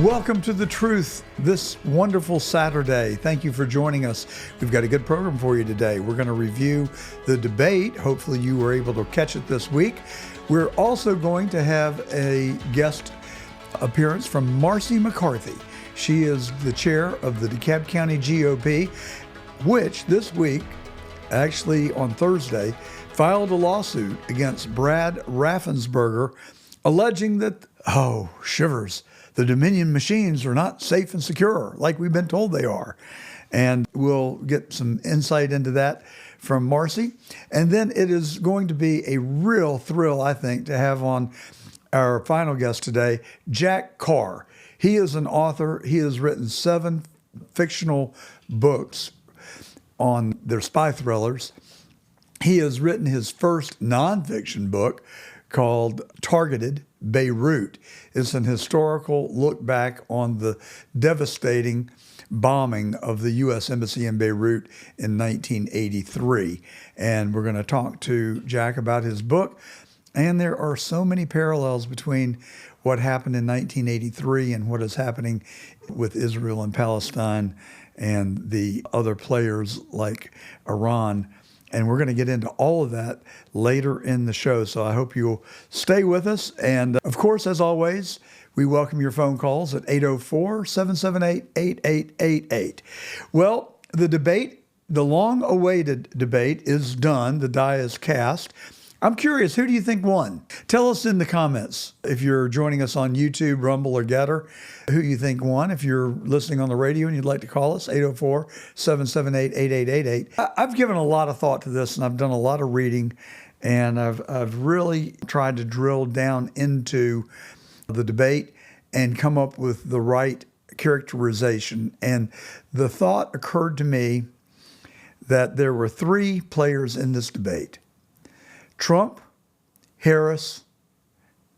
Welcome to The Truth this wonderful Saturday. Thank you for joining us. We've got a good program for you today. We're going to review the debate. Hopefully you were able to catch it this week. We're also going to have a guest appearance from Marcy McCarthy. She is the chair of the DeKalb County GOP, which this week, actually on Thursday, filed a lawsuit against Brad Raffensperger, alleging that, shivers, the Dominion machines are not safe and secure like we've been told they are. And we'll get some insight into that from Marcy. And then it is going to be a real thrill, I think, to have on our final guest today, Jack Carr. He is an author. He has written 7 fictional books on their spy thrillers. He has written his first nonfiction book called Targeted Beirut. It's an historical look back on the devastating bombing of the U.S. Embassy in Beirut in 1983. And we're going to talk to Jack about his book. And there are so many parallels between what happened in 1983 and what is happening with Israel and Palestine and the other players like Iran. And we're going to get into all of that later in the show. So I hope you'll stay with us. And of course, as always, we welcome your phone calls at 804-778-8888. Well, the debate, the long-awaited debate is done. The die is cast. I'm curious, who do you think won? Tell us in the comments if you're joining us on YouTube, Rumble, or Getter, who you think won. If you're listening on the radio and you'd like to call us, 804-778-8888. I've given a lot of thought to this, and I've done a lot of reading, and I've really tried to drill down into the debate and come up with the right characterization. And the thought occurred to me that there were 3 players in this debate: Trump, Harris,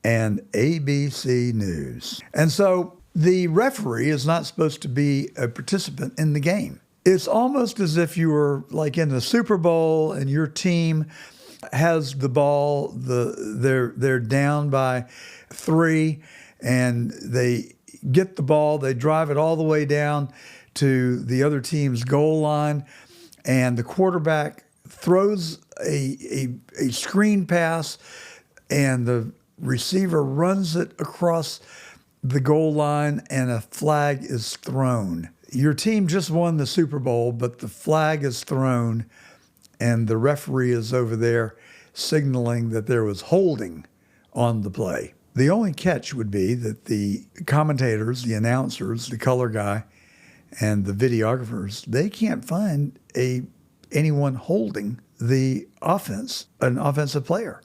and ABC News. And so the referee is not supposed to be a participant in the game. It's almost as if you were like in the Super Bowl and your team has the ball, they're down by 3, and they get the ball, they drive it all the way down to the other team's goal line, and the quarterback throws a screen pass, and the receiver runs it across the goal line, and a flag is thrown. Your team just won the Super Bowl, but the flag is thrown, and the referee is over there signaling that there was holding on the play. The only catch would be that the commentators, the announcers, the color guy, and the videographers, they can't find anyone holding the offense, an offensive player.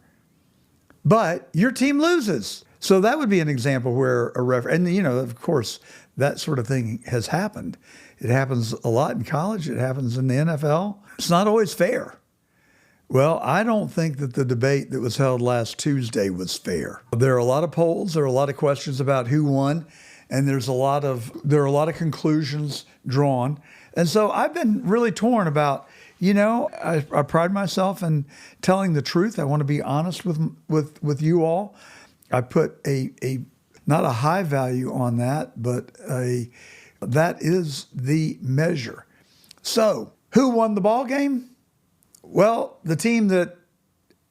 But your team loses. So that would be an example where a and of course, that sort of thing has happened. It happens a lot in college. It happens in the NFL. It's not always fair. Well, I don't think that the debate that was held last Tuesday was fair. There are a lot of polls. There are a lot of questions about who won, and there are a lot of conclusions drawn. And so I've been really torn about, I pride myself in telling the truth. I want to be honest with you all. I put not a high value on that, but that is the measure. So who won the ball game? Well, the team that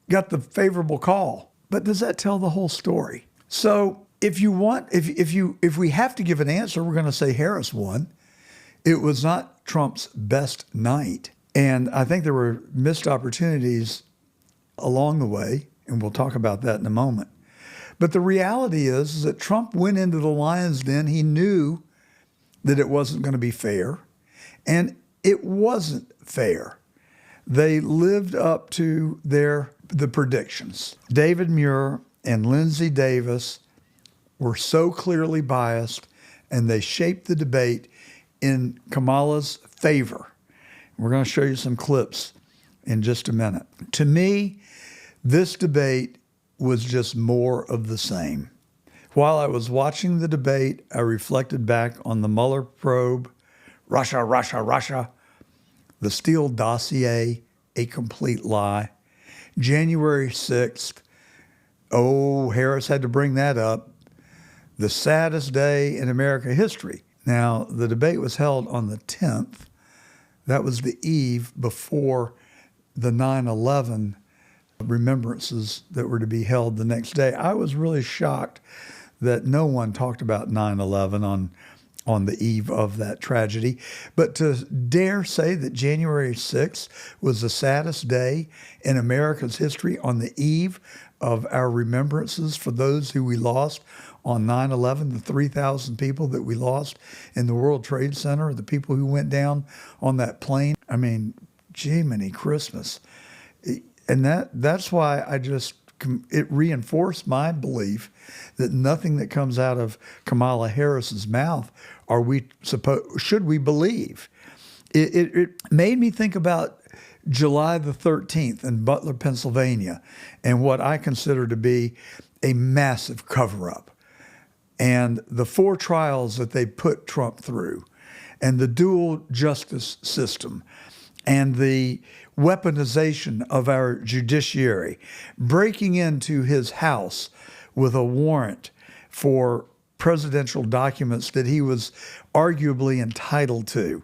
got the favorable call. But does that tell the whole story? So if we have to give an answer, we're going to say Harris won. It was not Trump's best night. And I think there were missed opportunities along the way, and we'll talk about that in a moment. But the reality is that Trump went into the lion's den. He knew that it wasn't going to be fair, and it wasn't fair. They lived up to the predictions. David Muir and Lindsey Davis were so clearly biased, and they shaped the debate in Kamala's favor. We're going to show you some clips in just a minute. To me, this debate was just more of the same. While I was watching the debate, I reflected back on the Mueller probe, Russia, Russia, Russia, the Steele dossier, a complete lie. January 6th, Harris had to bring that up. the saddest day in American history. Now, the debate was held on the 10th. That was the eve before the 9/11 remembrances that were to be held the next day. I was really shocked that no one talked about 9/11 on the eve of that tragedy. But to dare say that January 6th was the saddest day in America's history on the eve of our remembrances for those who we lost on 9/11, the 3,000 people that we lost in the World Trade Center, the people who went down on that plane. I mean, Jiminy Christmas. And that's why it reinforced my belief that nothing that comes out of Kamala Harris's mouth should we believe. It made me think about July the 13th in Butler, Pennsylvania, and what I consider to be a massive cover-up. And the 4 trials that they put Trump through, and the dual justice system, and the weaponization of our judiciary, breaking into his house with a warrant for presidential documents that he was arguably entitled to.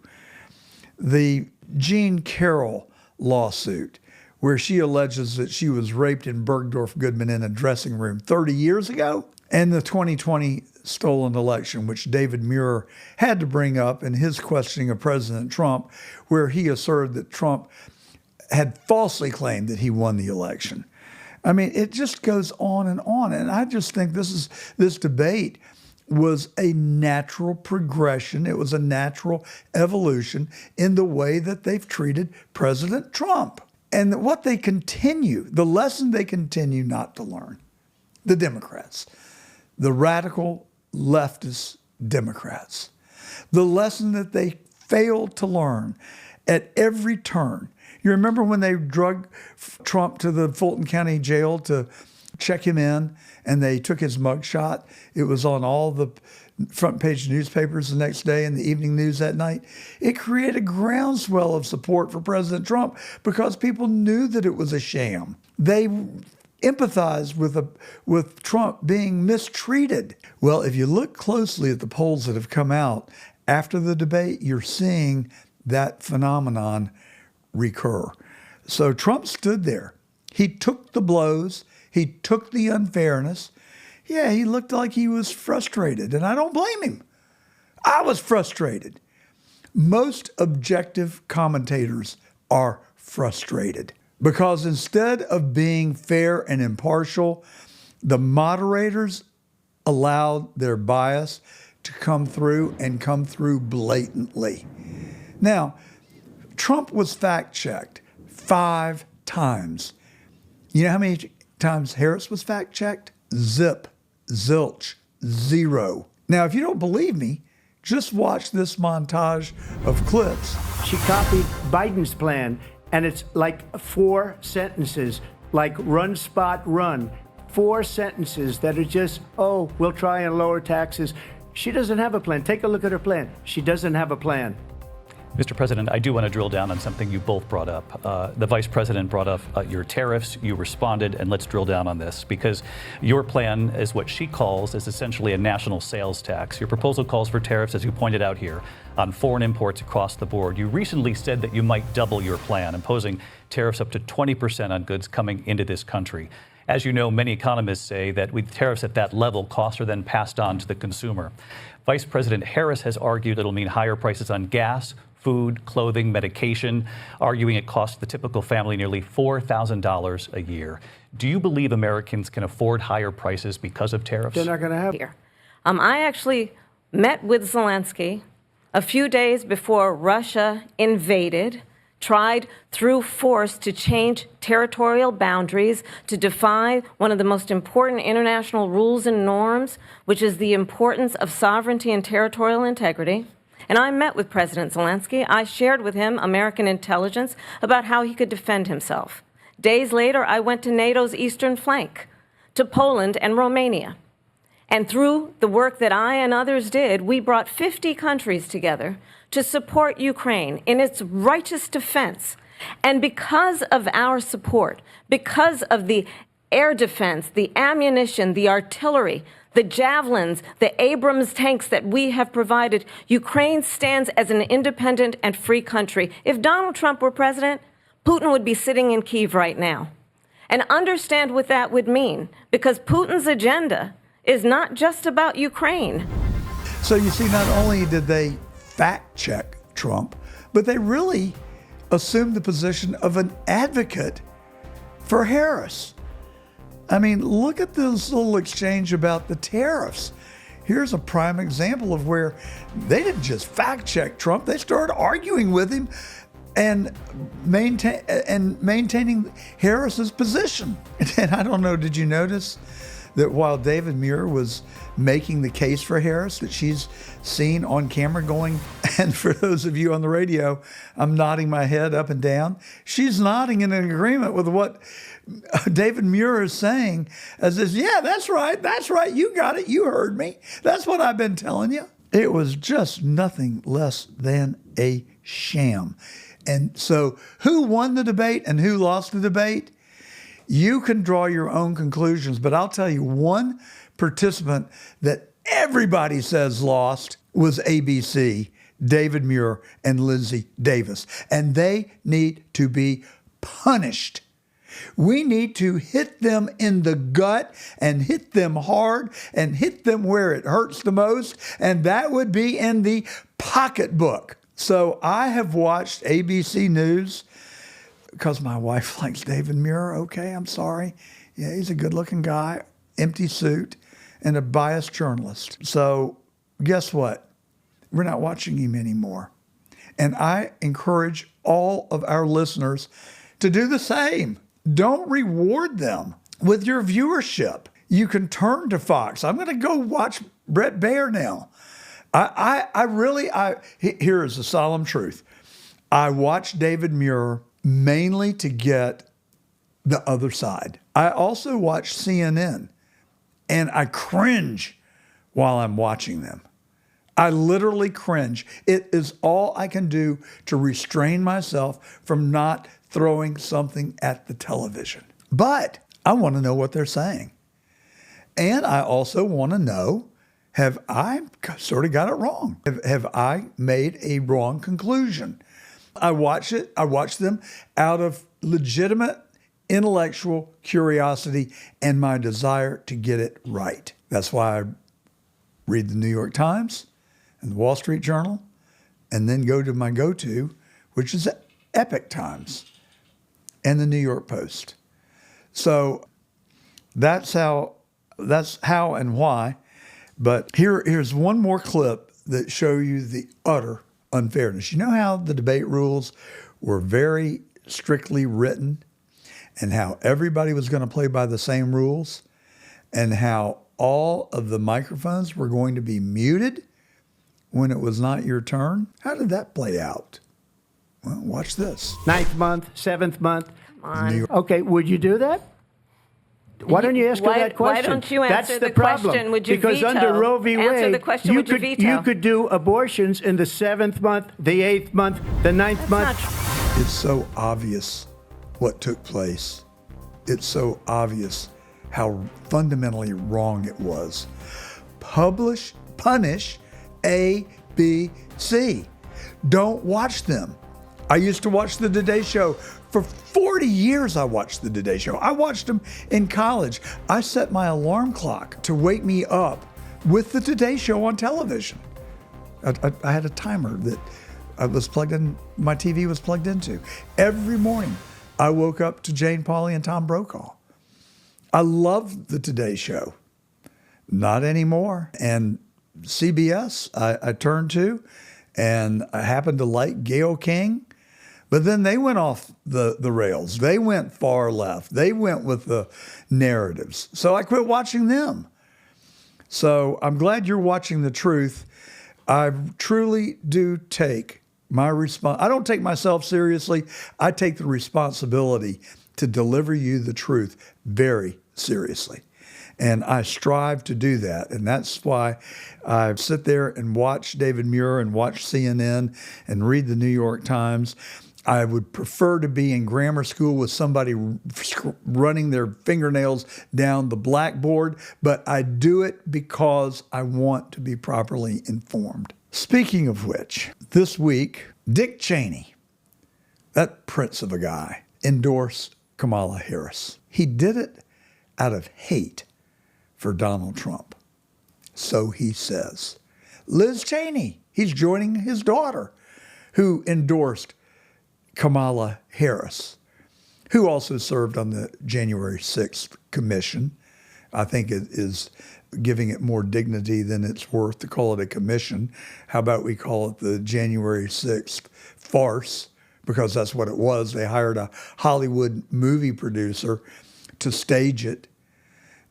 The Jean Carroll lawsuit, where she alleges that she was raped in Bergdorf Goodman in a dressing room 30 years ago, and the 2020 stolen election, which David Muir had to bring up in his questioning of President Trump, where he asserted that Trump had falsely claimed that he won the election. I mean, it just goes on. And I just think this debate was a natural progression. It was a natural evolution in the way that they've treated President Trump. And the lesson they continue not to learn, the Democrats, the radical leftist Democrats, the lesson that they failed to learn at every turn. You remember when they drug Trump to the Fulton County Jail to check him in, and they took his mugshot? It was on all the front page newspapers the next day and the evening news that night. It created a groundswell of support for President Trump because people knew that it was a sham. They empathized with Trump being mistreated. Well, if you look closely at the polls that have come out after the debate, you're seeing that phenomenon recur. So Trump stood there. He took the blows. He took the unfairness. Yeah, he looked like he was frustrated, and I don't blame him. I was frustrated. Most objective commentators are frustrated because instead of being fair and impartial, the moderators allowed their bias to come through and come through blatantly. Now, Trump was fact-checked 5 times. You know how many times Harris was fact-checked? Zip, zilch, 0. Now, if you don't believe me, just watch this montage of clips. She copied Biden's plan, and it's like 4 sentences, like run, spot, run. 4 sentences that are just, we'll try and lower taxes. She doesn't have a plan. Take a look at her plan. She doesn't have a plan. Mr. President, I do want to drill down on something you both brought up. The Vice President brought up your tariffs. You responded, and let's drill down on this because your plan is what she calls is essentially a national sales tax. Your proposal calls for tariffs, as you pointed out here, on foreign imports across the board. You recently said that you might double your plan, imposing tariffs up to 20% on goods coming into this country. As you know, many economists say that with tariffs at that level, costs are then passed on to the consumer. Vice President Harris has argued it'll mean higher prices on gas, food, clothing, medication, arguing it costs the typical family nearly $4,000 a year. Do you believe Americans can afford higher prices because of tariffs? They're not going to have Here. I actually met with Zelensky a few days before Russia invaded, tried through force to change territorial boundaries, to defy one of the most important international rules and norms, which is the importance of sovereignty and territorial integrity. And I met with President Zelensky. I shared with him American intelligence about how he could defend himself. Days later, I went to NATO's eastern flank, to Poland and Romania. And through the work that I and others did, we brought 50 countries together to support Ukraine in its righteous defense. And because of our support, because of the air defense, the ammunition, the artillery, the javelins, the Abrams tanks that we have provided, Ukraine stands as an independent and free country. If Donald Trump were president, Putin would be sitting in Kyiv right now. And understand what that would mean, because Putin's agenda is not just about Ukraine. So you see, not only did they fact check Trump, but they really assumed the position of an advocate for Harris. I mean, look at this little exchange about the tariffs. Here's a prime example of where they didn't just fact check Trump, they started arguing with him and maintaining Harris's position. And I don't know, did you notice that while David Muir was making the case for Harris, that she's seen on camera going, and for those of you on the radio, I'm nodding my head up and down. She's nodding in agreement with what David Muir is saying, as if, yeah, that's right, you got it, you heard me. That's what I've been telling you. It was just nothing less than a sham. And so who won the debate and who lost the debate? You can draw your own conclusions, but I'll tell you, one participant that everybody says lost was ABC, David Muir and Lindsay Davis, and they need to be punished. We need to hit them in the gut and hit them hard and hit them where it hurts the most, and that would be in the pocketbook. So I have watched ABC News because my wife likes David Muir. Okay, I'm sorry. Yeah, he's a good-looking guy, empty suit, and a biased journalist. So guess what? We're not watching him anymore. And I encourage all of our listeners to do the same. Don't reward them with your viewership. You can turn to Fox. I'm going to go watch Bret Baier now. Here is the solemn truth. I watch David Muir mainly to get the other side. I also watch CNN, and I cringe while I'm watching them. I literally cringe. It is all I can do to restrain myself from not throwing something at the television. But I want to know what they're saying. And I also want to know, have I sort of got it wrong? Have I made a wrong conclusion? I watch them out of legitimate intellectual curiosity and my desire to get it right. That's why I read the New York Times and the Wall Street Journal, and then go to my go-to, which is Epoch Times and the New York Post. So that's how and why. But here's one more clip that show you the utter unfairness. You know how the debate rules were very strictly written, and how everybody was going to play by the same rules, and how all of the microphones were going to be muted when it was not your turn? How did that play out? Well, watch this. 9th month, 7th month. Come on. Okay, would you do that? Why don't you ask her that question? Why don't you answer That's the problem. question? Would you because veto? Under Roe v. Wade, Answer the question. Would you veto? You could do abortions in the 7th month, the 8th month, the 9th month. It's so obvious what took place. It's so obvious how fundamentally wrong it was. Punish A, B, C. Don't watch them. I used to watch the Today Show. For 40 years, I watched the Today Show. I watched them in college. I set my alarm clock to wake me up with the Today Show on television. I had a timer that I was plugged in, my TV was plugged into. Every morning, I woke up to Jane Pauley and Tom Brokaw. I loved the Today Show. Not anymore. And CBS, I turned to, and I happened to like Gayle King. But then they went off the rails. They went far left. They went with the narratives. So I quit watching them. So I'm glad you're watching The Truth. I truly do take my I don't take myself seriously. I take the responsibility to deliver you the truth very seriously. And I strive to do that. And that's why I sit there and watch David Muir and watch CNN and read the New York Times. I would prefer to be in grammar school with somebody running their fingernails down the blackboard, but I do it because I want to be properly informed. Speaking of which, this week, Dick Cheney, that prince of a guy, endorsed Kamala Harris. He did it out of hate for Donald Trump. So he says. Liz Cheney, he's joining his daughter, who endorsed Kamala Harris, who also served on the January 6th commission. I think it is giving it more dignity than it's worth to call it a commission. How about we call it the January 6th farce? Because that's what it was. They hired a Hollywood movie producer to stage it.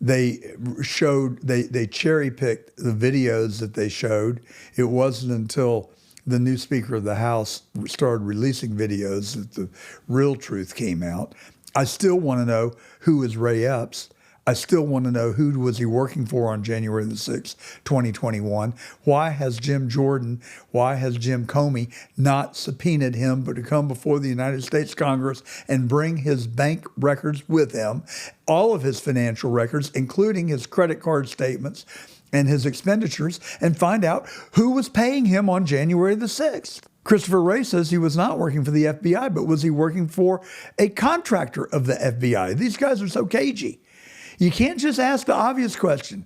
They cherry-picked the videos that they showed. It wasn't until the new Speaker of the House started releasing videos that the real truth came out. I still want to know who is Ray Epps. I still want to know who was he working for on January the 6th, 2021. Why has Jim Jordan, why has Jim Comey not subpoenaed him but to come before the United States Congress and bring his bank records with him, all of his financial records, including his credit card statements and his expenditures, and find out who was paying him on January the 6th. Christopher Wray says he was not working for the FBI, but was he working for a contractor of the FBI? These guys are so cagey. You can't just ask the obvious question.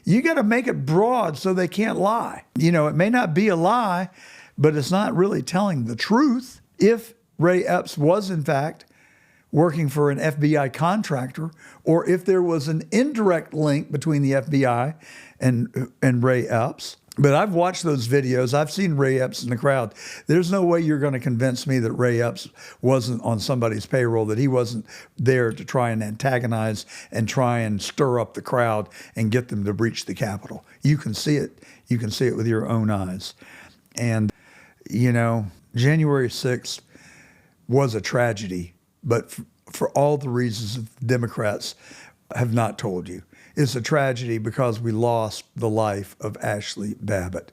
You got to make it broad so they can't lie. You know, it may not be a lie, but it's not really telling the truth. If Ray Epps was, in fact, working for an FBI contractor, or if there was an indirect link between the FBI and Ray Epps. But I've watched those videos. I've seen Ray Epps in the crowd. There's no way you're going to convince me that Ray Epps wasn't on somebody's payroll, that he wasn't there to try and antagonize and try and stir up the crowd and get them to breach the Capitol. You can see it. You can see it with your own eyes. And, you know, January 6th was a tragedy, but for all the reasons that the Democrats have not told you. It's a tragedy because we lost the life of Ashley Babbitt,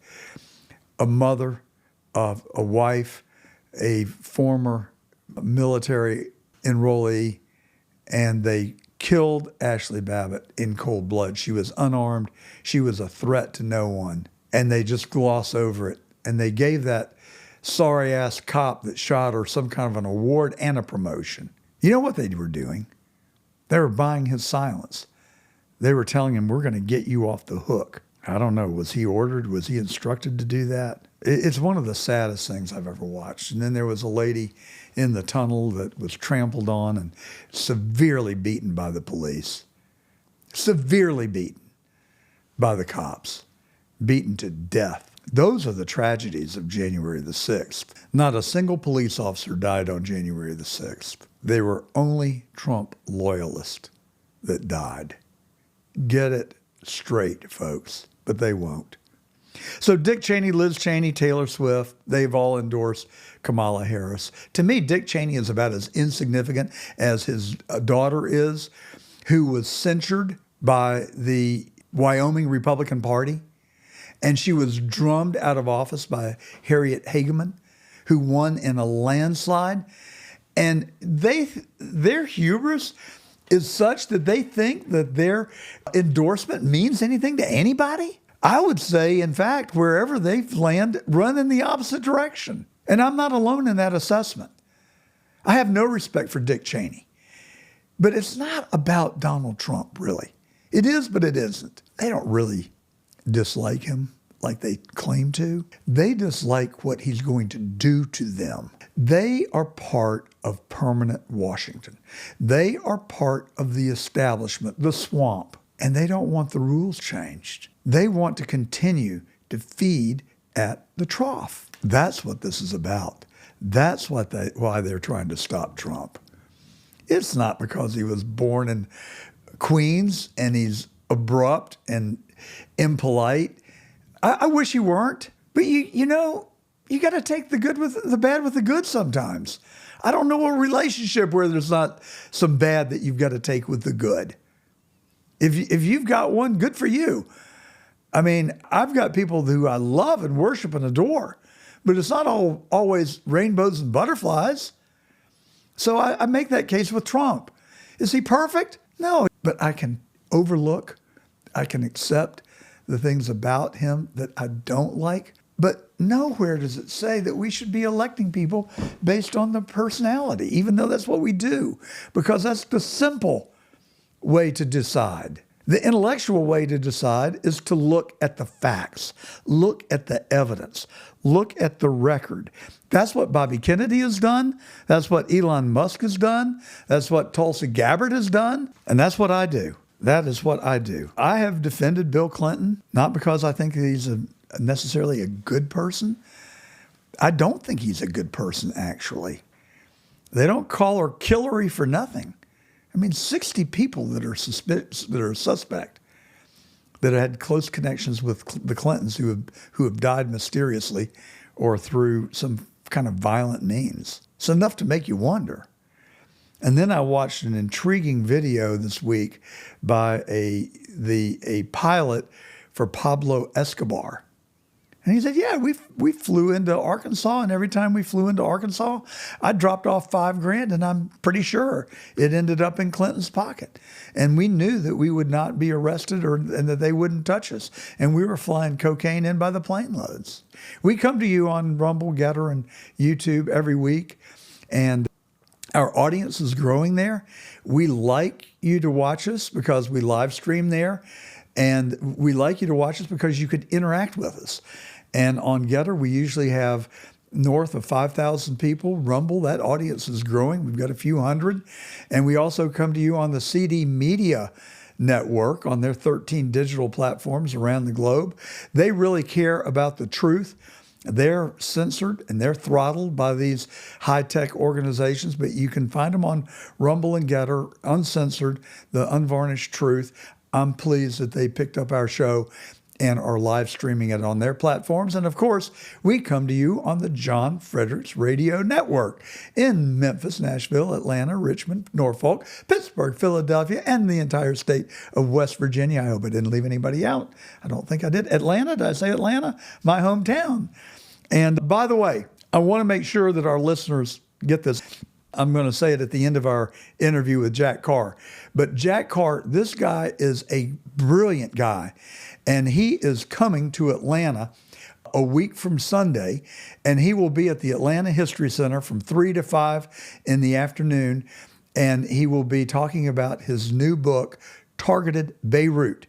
a mother, of a wife, a former military enrollee, and they killed Ashley Babbitt in cold blood. She was unarmed. She was a threat to no one. And they just gloss over it. And they gave that sorry-ass cop that shot her some kind of an award and a promotion. You know what they were doing? They were buying his silence. They were telling him, we're going to get you off the hook. I don't know. Was he ordered? Was he instructed to do that? It's one of the saddest things I've ever watched. And then there was a lady in the tunnel that was trampled on and severely beaten by the police. Severely beaten by the cops. Beaten to death. Those are the tragedies of January the 6th. Not a single police officer died on January the 6th. They were only Trump loyalists that died. Get it straight, folks, but they won't. So Dick Cheney, Liz Cheney, Taylor Swift, they've all endorsed Kamala Harris. To me, Dick Cheney is about as insignificant as his daughter is, who was censured by the Wyoming Republican Party, and she was drummed out of office by Harriet Hageman, who won in a landslide. And their hubris is such that they think that their endorsement means anything to anybody. I would say, in fact, wherever they've landed, run in the opposite direction. And I'm not alone in that assessment. I have no respect for Dick Cheney. But it's not about Donald Trump, really. It is, but it isn't. They don't really dislike him like they claim to. They dislike what he's going to do to them. They are part of permanent Washington. They are part of the establishment, the swamp, and they don't want the rules changed. They want to continue to feed at the trough. That's what this is about. That's why they're trying to stop Trump. It's not because he was born in Queens and he's abrupt and impolite. I wish he weren't, but you know, you got to take the good with the bad with the good sometimes. I don't know a relationship where there's not some bad that you've got to take with the good. If you've got one, good for you. I mean, I've got people who I love and worship and adore, but it's not always rainbows and butterflies. So I make that case with Trump. Is he perfect? No, but I can overlook, I can accept the things about him that I don't like. But nowhere does it say that we should be electing people based on their personality, even though that's what we do, because that's the simple way to decide. The intellectual way to decide is to look at the facts, look at the evidence, look at the record. That's what Bobby Kennedy has done. That's what Elon Musk has done. That's what Tulsi Gabbard has done. And that's what I do. That is what I do. I have defended Bill Clinton, not because I think he's necessarily a good person. I don't think he's a good person, actually. They don't call her Hillary for nothing. I mean, 60 people that are suspect that had close connections with the Clintons who have died mysteriously or through some kind of violent means. It's enough to make you wonder. And then I watched an intriguing video this week by a pilot for Pablo Escobar. And he said, yeah, we flew into Arkansas, and every time we flew into Arkansas, I dropped off $5,000, and I'm pretty sure it ended up in Clinton's pocket. And we knew that we would not be arrested and that they wouldn't touch us. And we were flying cocaine in by the plane loads. We come to you on Rumble, Getter, and YouTube every week, and our audience is growing there. We like you to watch us because we live stream there. And we like you to watch us because you could interact with us. And on Getter, we usually have north of 5,000 people. Rumble, that audience is growing. We've got a few hundred. And we also come to you on the CD Media Network on their 13 digital platforms around the globe. They really care about the truth. They're censored and they're throttled by these high-tech organizations, but you can find them on Rumble and Getter, uncensored, the unvarnished truth. I'm pleased that they picked up our show and are live streaming it on their platforms. And of course, we come to you on the John Fredericks Radio Network in Memphis, Nashville, Atlanta, Richmond, Norfolk, Pittsburgh, Philadelphia, and the entire state of West Virginia. I hope I didn't leave anybody out. I don't think I did. Atlanta, did I say Atlanta? My hometown. And by the way, I want to make sure that our listeners get this. I'm going to say it at the end of our interview with Jack Carr. But Jack Carr, this guy is a brilliant guy. And he is coming to Atlanta a week from Sunday. And he will be at the Atlanta History Center from 3 to 5 in the afternoon. And he will be talking about his new book, Targeted Beirut.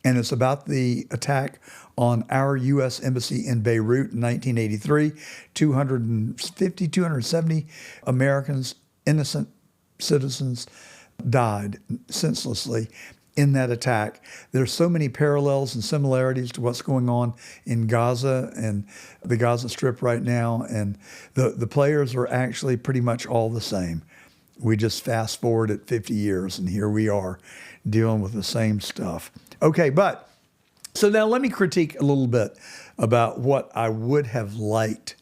And it's about the attack on our U.S. Embassy in Beirut in 1983. 270 Americans, innocent citizens, died senselessly in that attack. There's so many parallels and similarities to what's going on in Gaza and the Gaza Strip right now. And the players are actually pretty much all the same. We just fast forward at 50 years and here we are dealing with the same stuff. Okay, so now let me critique a little bit about what I would have liked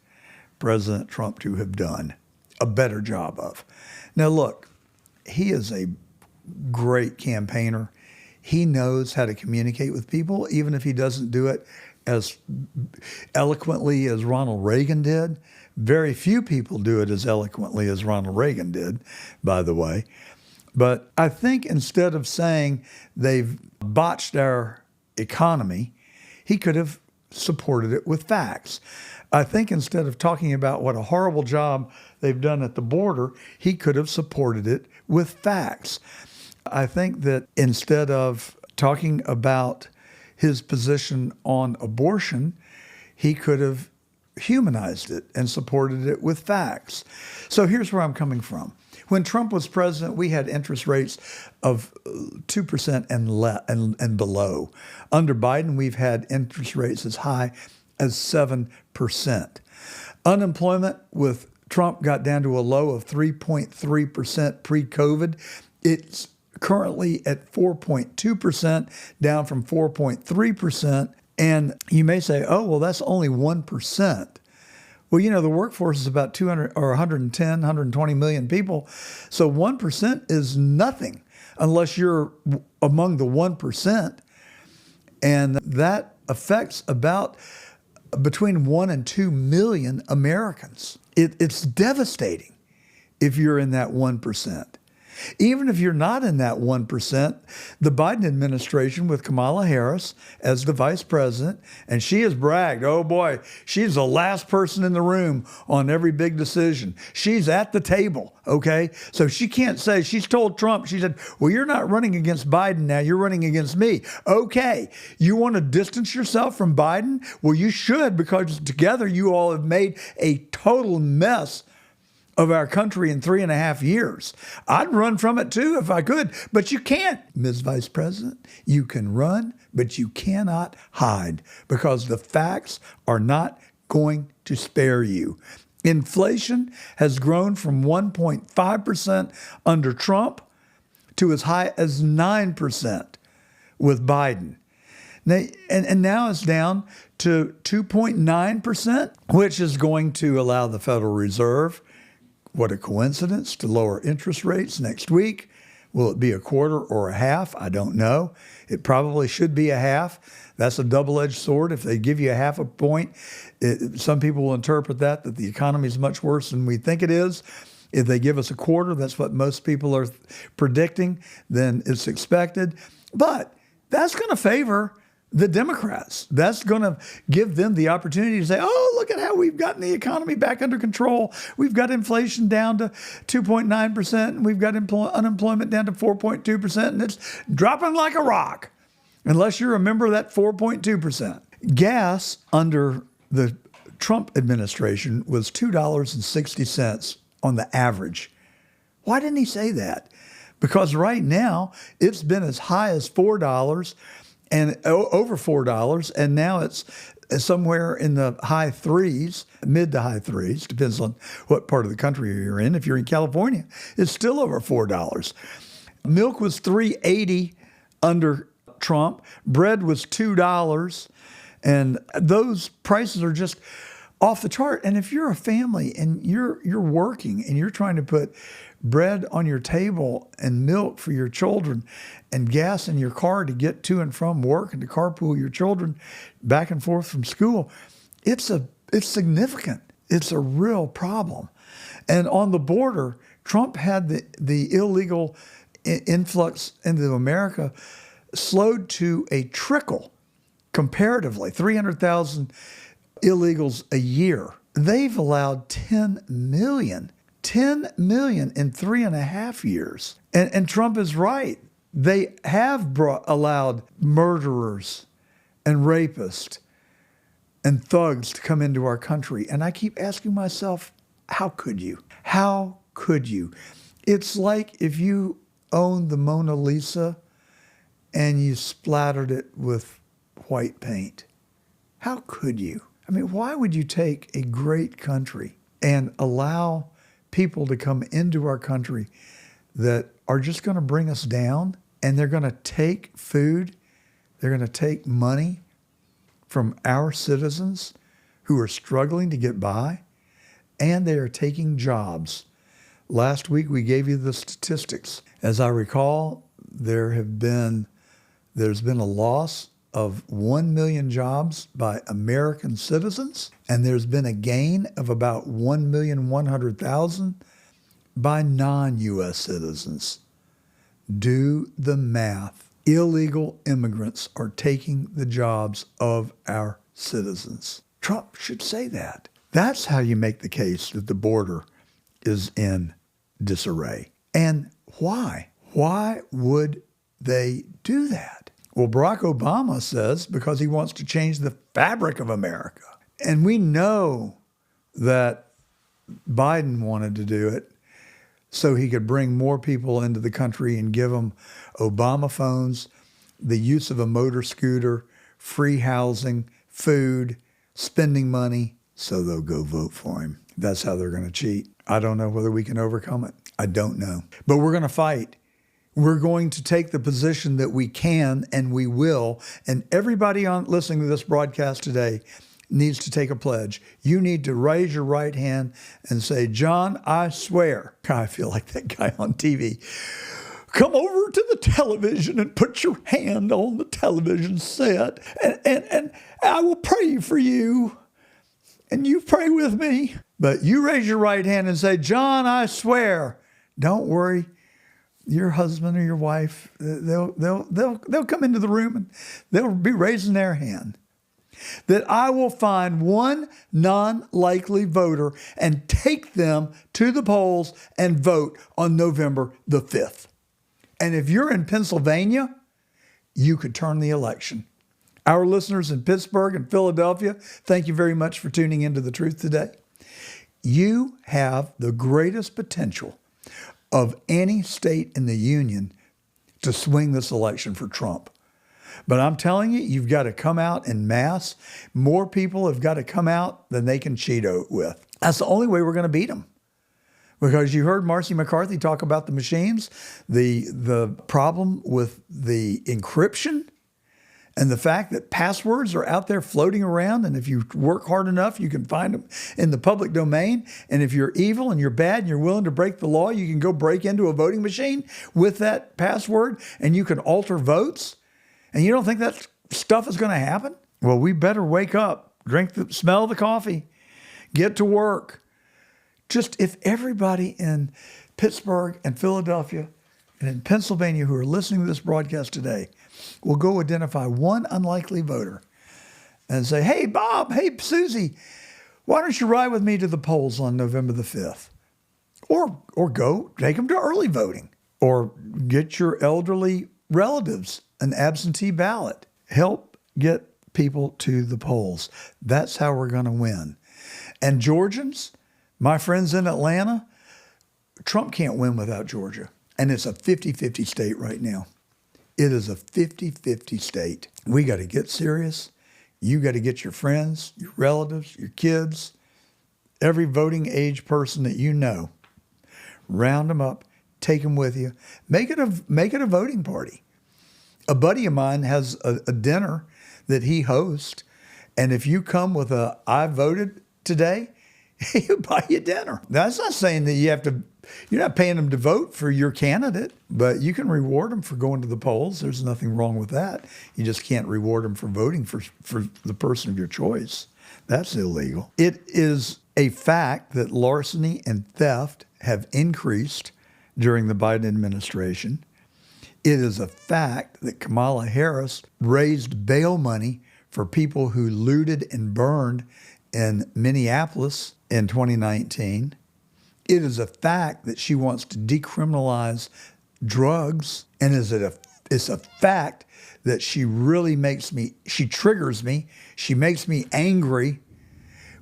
President Trump to have done a better job of. Now look, he is a great campaigner. He knows how to communicate with people, even if he doesn't do it as eloquently as Ronald Reagan did. Very few people do it as eloquently as Ronald Reagan did, by the way. But I think instead of saying they've botched our economy, he could have supported it with facts. I think instead of talking about what a horrible job they've done at the border, he could have supported it with facts. I think that instead of talking about his position on abortion, he could have humanized it and supported it with facts. So here's where I'm coming from. When Trump was president, we had interest rates of 2% and below. Under Biden, we've had interest rates as high as 7%. Unemployment with Trump got down to a low of 3.3% pre-COVID. It's currently at 4.2%, down from 4.3%. And you may say, oh, well, that's only 1%. Well, you know, the workforce is about 200 or 110, 120 million people. So 1% is nothing unless you're among the 1%. And that affects about between 1 and 2 million Americans. It's devastating. if you're in that 1%. Even if you're not in that 1%, the Biden administration with Kamala Harris as the vice president, and she has bragged, oh boy, she's the last person in the room on every big decision. She's at the table, okay? So she can't say, she's told Trump, she said, well, you're not running against Biden now, you're running against me. Okay, you want to distance yourself from Biden? Well, you should, because together you all have made a total mess of our country in 3.5 years. I'd run from it too if I could, but you can't, Ms. Vice President. You can run, but you cannot hide, because the facts are not going to spare you. Inflation has grown from 1.5% under Trump to as high as 9% with Biden. Now, and now it's down to 2.9%, which is going to allow the Federal Reserve, what a coincidence, to lower interest rates next week. Will it be a quarter or a half? I don't know. It probably should be a half. That's a double-edged sword. If they give you a half a point, some people will interpret that the economy is much worse than we think it is. If they give us a quarter, that's what most people are predicting, then it's expected. But that's going to favor the Democrats. That's going to give them the opportunity to say, oh, look at how we've gotten the economy back under control. We've got inflation down to 2.9%, and we've got unemployment down to 4.2%, and it's dropping like a rock, unless you're a member of that 4.2%. Gas under the Trump administration was $2.60 on the average. Why didn't he say that? Because right now, it's been as high as $4 and over $4, and now it's somewhere in the high threes, mid to high threes, depends on what part of the country you're in. If you're in California, it's still over $4. Milk was $3.80 under Trump. Bread was $2, and those prices are just off the chart. And if you're a family and you're working and you're trying to put bread on your table and milk for your children and gas in your car to get to and from work and to carpool your children back and forth from school, it's significant. It's a real problem. And on the border, Trump had the illegal influx into America slowed to a trickle comparatively, 300,000 illegals a year. They've allowed 10 million in 3.5 years. And Trump is right. They have allowed murderers and rapists and thugs to come into our country. And I keep asking myself, how could you? How could you? It's like if you owned the Mona Lisa and you splattered it with white paint. How could you? I mean, why would you take a great country and allow people to come into our country that are just going to bring us down, and they're going to take food, they're going to take money from our citizens who are struggling to get by, and they are taking jobs. Last week we gave you the statistics. As I recall, there's been a loss of 1 million jobs by American citizens, and there's been a gain of about 1,100,000 by non-U.S. citizens. Do the math. Illegal immigrants are taking the jobs of our citizens. Trump should say that. That's how you make the case that the border is in disarray. And why? Why would they do that? Well, Barack Obama says because he wants to change the fabric of America. And we know that Biden wanted to do it so he could bring more people into the country and give them Obama phones, the use of a motor scooter, free housing, food, spending money, so they'll go vote for him. That's how they're going to cheat. I don't know whether we can overcome it. I don't know. But we're going to fight. We're going to take the position that we can, and we will. And everybody listening to this broadcast today needs to take a pledge. You need to raise your right hand and say, John, I swear. I feel like that guy on TV. Come over to the television and put your hand on the television set, and I will pray for you. and you pray with me. But you raise your right hand and say, John, I swear. Don't worry. Your husband or your wife, they'll come into the room and they'll be raising their hand. That I will find one non-likely voter and take them to the polls and vote on November the 5th. And if you're in Pennsylvania, you could turn the election. Our listeners in Pittsburgh and Philadelphia, thank you very much for tuning into The Truth Today. You have the greatest potential of any state in the union to swing this election for Trump. But I'm telling you, you've got to come out en masse. More people have got to come out than they can cheat with. That's the only way we're going to beat them. Because you heard Marcy McCarthy talk about the machines, the problem with the encryption, and the fact that passwords are out there floating around, and if you work hard enough, you can find them in the public domain. And if you're evil and you're bad and you're willing to break the law, you can go break into a voting machine with that password and you can alter votes. And you don't think that stuff is going to happen? Well, we better wake up, smell the coffee, get to work. Just if everybody in Pittsburgh and Philadelphia and in Pennsylvania who are listening to this broadcast today will go identify one unlikely voter and say, hey, Bob, hey, Susie, why don't you ride with me to the polls on November the 5th? Or go take them to early voting, or get your elderly relatives an absentee ballot. Help get people to the polls. That's how we're going to win. And Georgians, my friends in Atlanta, Trump can't win without Georgia. And it's a 50-50 state right now. It is a 50-50 state. We got to get serious. You got to get your friends, your relatives, your kids, every voting age person that you know. Round them up, take them with you. Make it a voting party. A buddy of mine has a dinner that he hosts, and if you come with I voted today, he'll buy you dinner. That's not saying that you're not paying them to vote for your candidate, but you can reward them for going to the polls. There's nothing wrong with that. You just can't reward them for voting for the person of your choice. That's illegal. It is a fact that larceny and theft have increased during the Biden administration. It is a fact that Kamala Harris raised bail money for people who looted and burned in Minneapolis in 2019. It is a fact that she wants to decriminalize drugs. And it's a fact that she triggers me. She makes me angry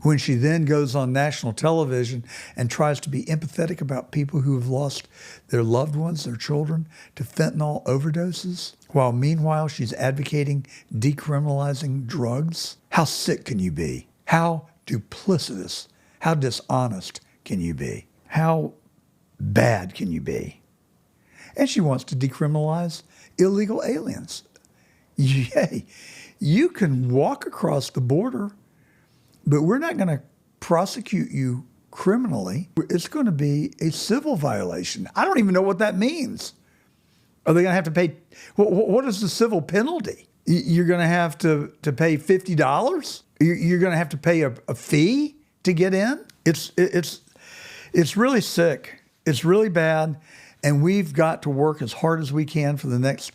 when she then goes on national television and tries to be empathetic about people who have lost their loved ones, their children, to fentanyl overdoses, while meanwhile she's advocating decriminalizing drugs. How sick can you be? How duplicitous, how dishonest can you be? How bad can you be? And she wants to decriminalize illegal aliens. Yay. You can walk across the border, but we're not going to prosecute you criminally. It's going to be a civil violation. I don't even know what that means. Are they going to have to pay? What is the civil penalty? You're going to have to pay $50? You're going to have to pay a fee to get in? It's really sick. It's really bad. And we've got to work as hard as we can for the next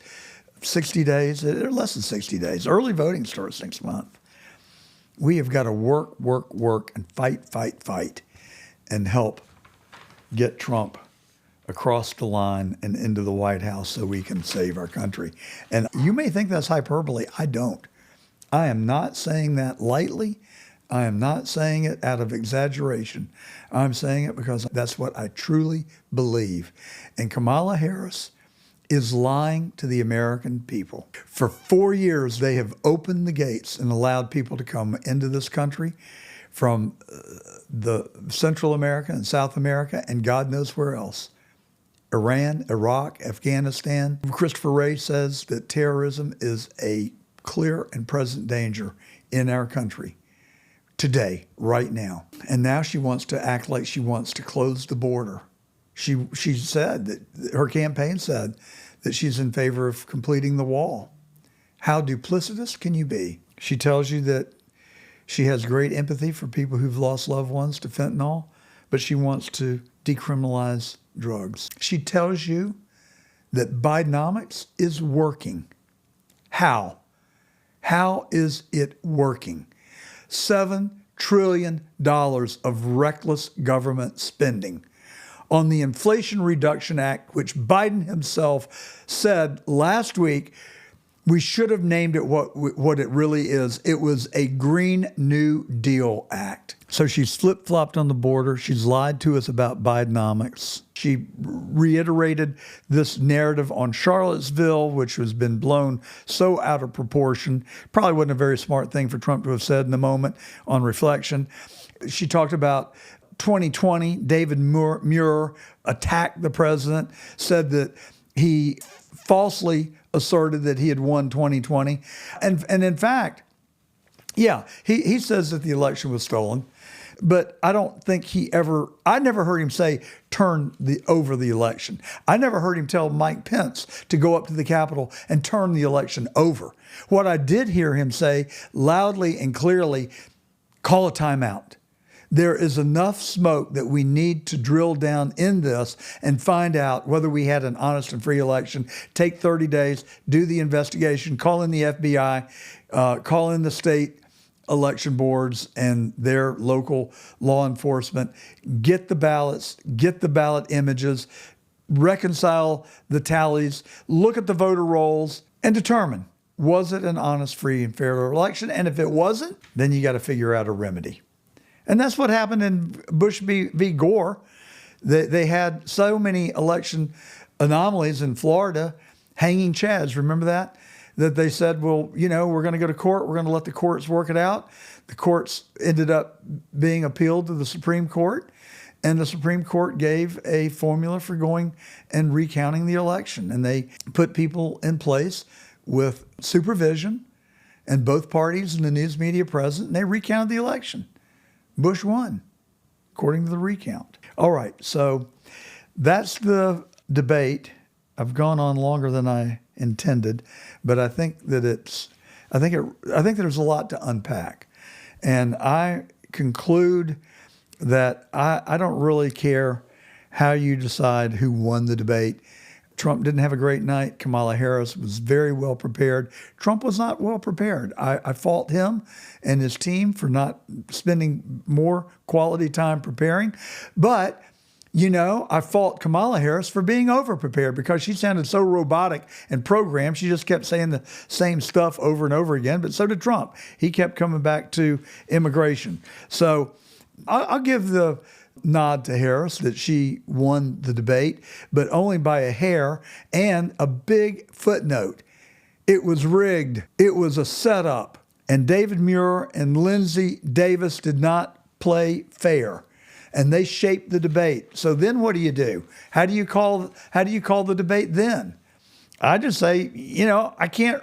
60 days, or less than 60 days. Early voting starts next month. We have got to work, and fight, and help get Trump across the line and into the White House so we can save our country. And you may think that's hyperbole. I don't. I am not saying that lightly. I am not saying it out of exaggeration. I'm saying it because that's what I truly believe. And Kamala Harris is lying to the American people. For 4 years, they have opened the gates and allowed people to come into this country from the Central America and South America and God knows where else. Iran, Iraq, Afghanistan. Christopher Wray says that terrorism is a clear and present danger in our country today, right now. And now she wants to act like she wants to close the border. She said that her campaign said that she's in favor of completing the wall. How duplicitous can you be? She tells you that She has great empathy for people who've lost loved ones to fentanyl, but she wants to decriminalize drugs. She tells you that Bidenomics is working. How? How is it working? $7 trillion of reckless government spending on the Inflation Reduction Act, which Biden himself said last week we should have named it what it really is. It was a Green New Deal Act. So she's flip-flopped on the border. She's lied to us about Bidenomics. She reiterated this narrative on Charlottesville, which has been blown so out of proportion. Probably wasn't a very smart thing for Trump to have said in the moment on reflection. She talked about 2020. David Muir attacked the president, said that he falsely asserted that he had won 2020. And in fact, yeah, he says that the election was stolen, but I don't think I never heard him say turn over the election. I never heard him tell Mike Pence to go up to the Capitol and turn the election over. What I did hear him say loudly and clearly, call a timeout. There is enough smoke that we need to drill down in this and find out whether we had an honest and free election. Take 30 days, do the investigation, call in the FBI, call in the state election boards and their local law enforcement, get the ballots, get the ballot images, reconcile the tallies, look at the voter rolls, and determine, was it an honest, free, and fair election? And if it wasn't, then you got to figure out a remedy. And that's what happened in Bush v. Gore. They had so many election anomalies in Florida, hanging chads, remember that? That they said, well, we're going to go to court. We're going to let the courts work it out. The courts ended up being appealed to the Supreme Court. And the Supreme Court gave a formula for going and recounting the election. And they put people in place with supervision and both parties and the news media present. And they recounted the election. Bush won, according to the recount. All right, so that's the debate. I've gone on longer than I intended, but I think that I think there's a lot to unpack, and I conclude that I don't really care how you decide who won the debate. Trump didn't have a great night. Kamala Harris was very well prepared. Trump was not well prepared. I fault him and his team for not spending more quality time preparing. But, I fault Kamala Harris for being over-prepared because she sounded so robotic and programmed. She just kept saying the same stuff over and over again. But so did Trump. He kept coming back to immigration. So I'll give the nod to Harris that she won the debate, but only by a hair and a big footnote. It was rigged. It was a setup. And David Muir and Lindsey Davis did not play fair. And they shaped the debate. So then what do you do? How do you call the debate then? I just say, I can't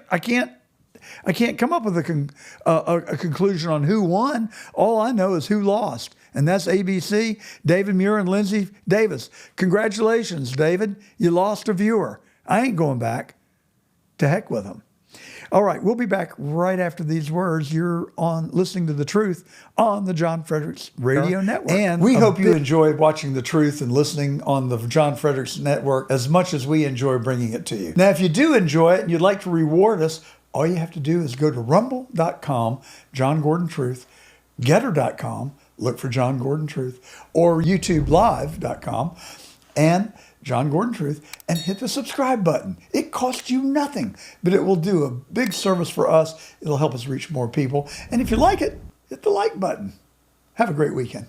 come up with a conclusion on who won. All I know is who lost. And that's ABC, David Muir and Lindsey Davis. Congratulations, David. You lost a viewer. I ain't going back. To heck with them. All right, we'll be back right after these words. You're listening to The Truth on the John Fredericks Radio Network. And we hope you enjoy watching The Truth and listening on the John Fredericks Network as much as we enjoy bringing it to you. Now, if you do enjoy it and you'd like to reward us, all you have to do is go to rumble.com, John Gordon Truth, getter.com, look for John Gordon Truth, or youtubelive.com and John Gordon Truth, and hit the subscribe button. It costs you nothing, but it will do a big service for us. It'll help us reach more people. And if you like it, hit the like button. Have a great weekend.